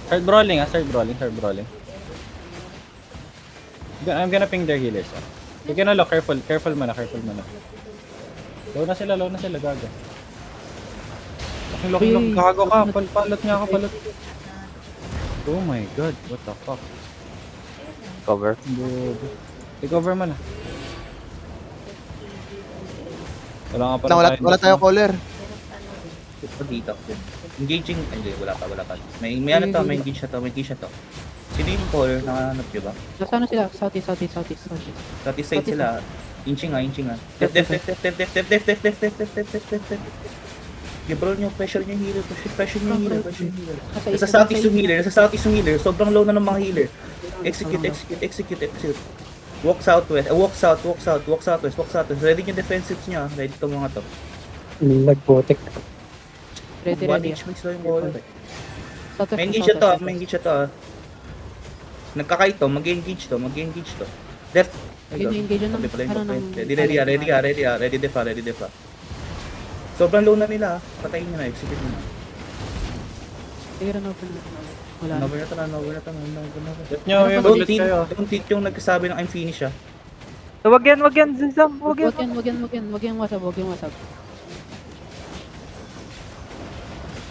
Start brawling start brawling. I'm gonna ping their healers You can look, careful muna. Low na sila, gaga. Lock, gago ka, palot niya ako, palot. Oh my god, what the fuck? Cover. Take over mo na. Wala Wala tayo caller. Dito. Engaging, hindi, wala pa. May ano to, may engage na to. Sino yung caller? Nakahanap nyo ba? Nasa ano sila? Southeast. Southeast side sila. Inching nga. Def. Bro nyo, pressure nyo yung healer. Pressure nyo yung healer. Nasa southeast yung healer. Sobrang low na ng mga healer. Execute. Walk southwest. Walk southwest. Ready yung defensives nyo. Ready itong mga to. Nagbotek. Ready. 1 HP slow yung caller. Southwest. May engage to. Nagkakaito, mag-engage to. Left. Engage na. Ready defa. Sobrang low na nila. Patayin nyo na, execute nyo na. Sige na open. Wala na. Over na to. Let nyo yung mag-let kayo. Don't hit yung nagsasabi ng I'm finished ah. Wag yan, Zizam. Wag yan wasap.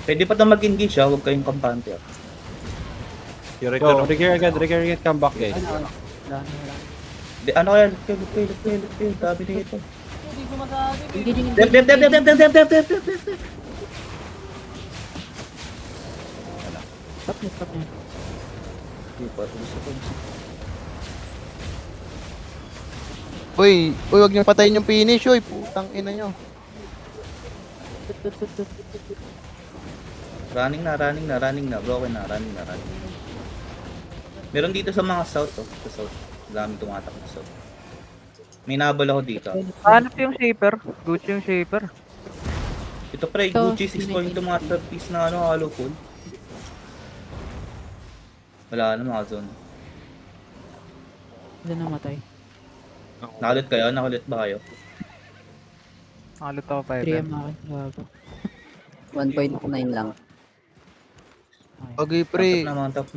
Pwede pa tayo mag-engage ah, huwag kayong kampante ah. Go, Rigger agad, come back guys. Wala na. Ano kaya? Let's go. Dami na ito. Engaging. Def. Stop na. Uy, wag niyo patayin yung finish, uy. Putang ina nyo. Running na. Broken na, running na. Meron dito sa mga south oh. Sa south. Daming tumatak sa south. May nabal ako dito. Hanap yung shaper. Gucci yung shaper. Ito pre, Gucci 6.2 masterpiece na hollow pool. Wala na mga zone. Wala namatay. Nakalit ba kayo? Halit ako 3M 5M. akin. Gago. 1.9 lang. Okay, pre. Top na mga top